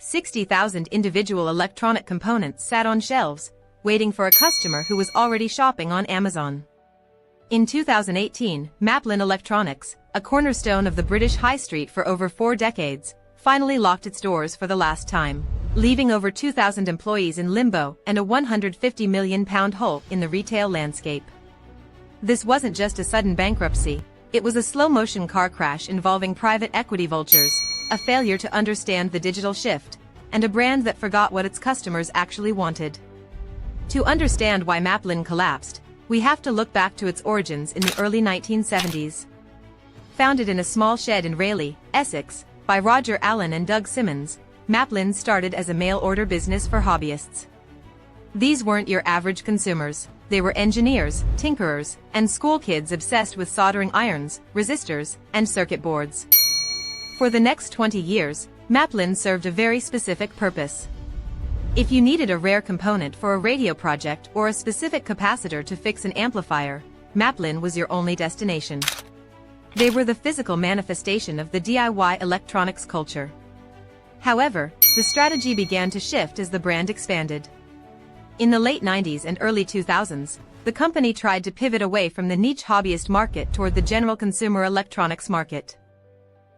60,000 individual electronic components sat on shelves, waiting for a customer who was already shopping on Amazon. In 2018, Maplin Electronics, a cornerstone of the British High Street for over 4 decades, finally locked its doors for the last time, leaving over 2,000 employees in limbo and a £150 million hole in the retail landscape. This wasn't just a sudden bankruptcy, it was a slow-motion car crash involving private equity vultures, a failure to understand the digital shift, and a brand that forgot what its customers actually wanted. To understand why Maplin collapsed, we have to look back to its origins in the early 1970s. Founded in a small shed in Rayleigh, Essex, by Roger Allen and Doug Simmons, Maplin started as a mail-order business for hobbyists. These weren't your average consumers, they were engineers, tinkerers, and school kids obsessed with soldering irons, resistors, and circuit boards. For the next 20 years, Maplin served a very specific purpose. If you needed a rare component for a radio project or a specific capacitor to fix an amplifier, Maplin was your only destination. They were the physical manifestation of the DIY electronics culture. However, the strategy began to shift as the brand expanded. In the late 90s and early 2000s, the company tried to pivot away from the niche hobbyist market toward the general consumer electronics market.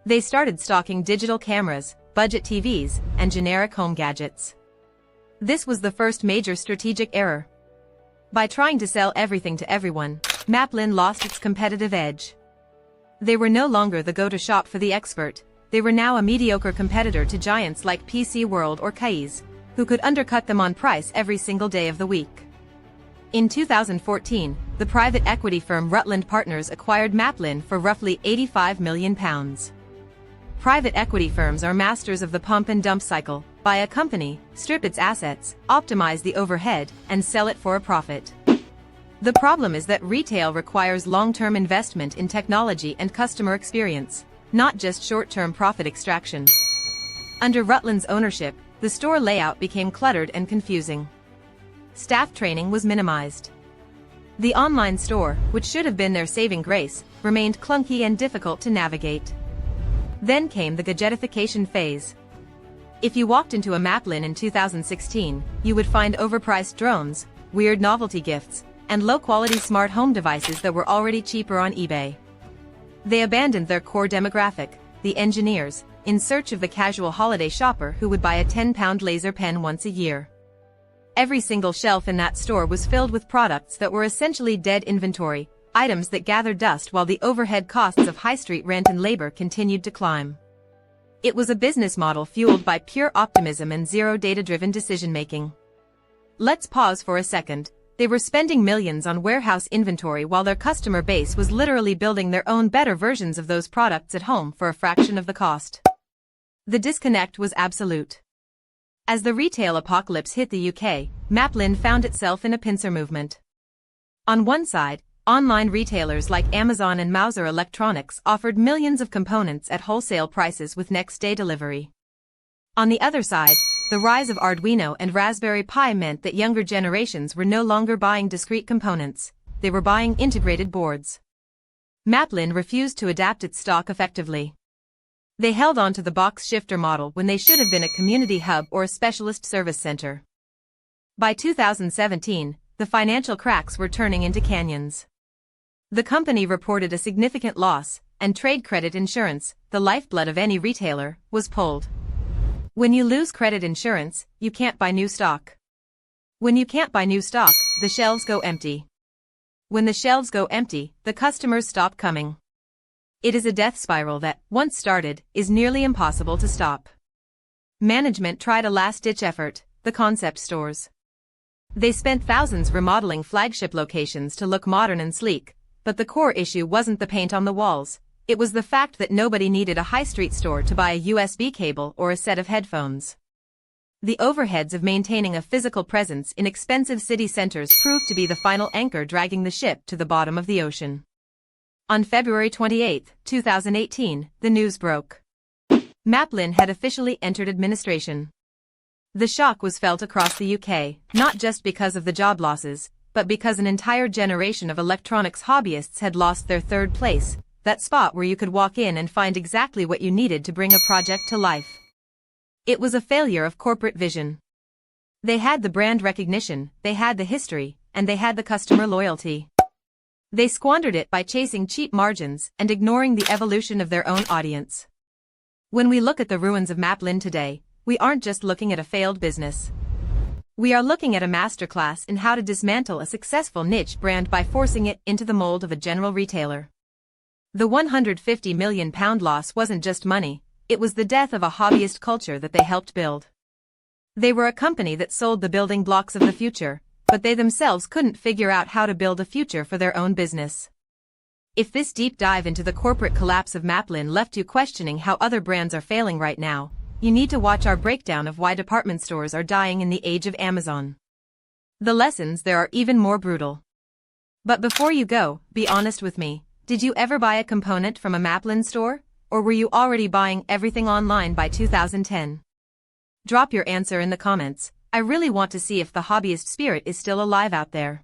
They started stocking digital cameras, budget TVs, and generic home gadgets. This was the first major strategic error. By trying to sell everything to everyone, Maplin lost its competitive edge. They were no longer the go-to shop for the expert, they were now a mediocre competitor to giants like PC World or Kai's, who could undercut them on price every single day of the week. In 2014, the private equity firm Rutland Partners acquired Maplin for roughly £85 million. Private equity firms are masters of the pump and dump cycle: buy a company, strip its assets, optimize the overhead, and sell it for a profit. The problem is that retail requires long-term investment in technology and customer experience, not just short-term profit extraction. Under Rutland's ownership, the store layout became cluttered and confusing. Staff training was minimized. The online store, which should have been their saving grace, remained clunky and difficult to navigate. Then came the gadgetification phase. If you walked into a Maplin in 2016, you would find overpriced drones, weird novelty gifts, and low-quality smart home devices that were already cheaper on eBay. They abandoned their core demographic, the engineers, in search of the casual holiday shopper who would buy a £10 laser pen once a year. Every single shelf in that store was filled with products that were essentially dead inventory, items that gathered dust while the overhead costs of high street rent and labor continued to climb. It was a business model fueled by pure optimism and zero data-driven decision-making. Let's pause for a second. They were spending millions on warehouse inventory while their customer base was literally building their own better versions of those products at home for a fraction of the cost. The disconnect was absolute. As the retail apocalypse hit the UK, Maplin found itself in a pincer movement. On one side, online retailers like Amazon and Mouser Electronics offered millions of components at wholesale prices with next-day delivery. On the other side, the rise of Arduino and Raspberry Pi meant that younger generations were no longer buying discrete components, they were buying integrated boards. Maplin refused to adapt its stock effectively. They held on to the box shifter model when they should have been a community hub or a specialist service center. By 2017, the financial cracks were turning into canyons. The company reported a significant loss, and trade credit insurance, the lifeblood of any retailer, was pulled. When you lose credit insurance, you can't buy new stock. When you can't buy new stock, the shelves go empty. When the shelves go empty, the customers stop coming. It is a death spiral that, once started, is nearly impossible to stop. Management tried a last-ditch effort: the concept stores. They spent thousands remodeling flagship locations to look modern and sleek, but the core issue wasn't the paint on the walls, it was the fact that nobody needed a high-street store to buy a USB cable or a set of headphones. The overheads of maintaining a physical presence in expensive city centers proved to be the final anchor dragging the ship to the bottom of the ocean. On February 28, 2018, the news broke. Maplin had officially entered administration. The shock was felt across the UK, not just because of the job losses, but because an entire generation of electronics hobbyists had lost their third place, that spot where you could walk in and find exactly what you needed to bring a project to life. It was a failure of corporate vision. They had the brand recognition, they had the history, and they had the customer loyalty. They squandered it by chasing cheap margins and ignoring the evolution of their own audience. When we look at the ruins of Maplin today, we aren't just looking at a failed business. We are looking at a masterclass in how to dismantle a successful niche brand by forcing it into the mold of a general retailer. The £150 million loss wasn't just money, it was the death of a hobbyist culture that they helped build. They were a company that sold the building blocks of the future, but they themselves couldn't figure out how to build a future for their own business. If this deep dive into the corporate collapse of Maplin left you questioning how other brands are failing right now, you need to watch our breakdown of why department stores are dying in the age of Amazon. The lessons there are even more brutal. But before you go, be honest with me, did you ever buy a component from a Maplin store, or were you already buying everything online by 2010? Drop your answer in the comments. I really want to see if the hobbyist spirit is still alive out there.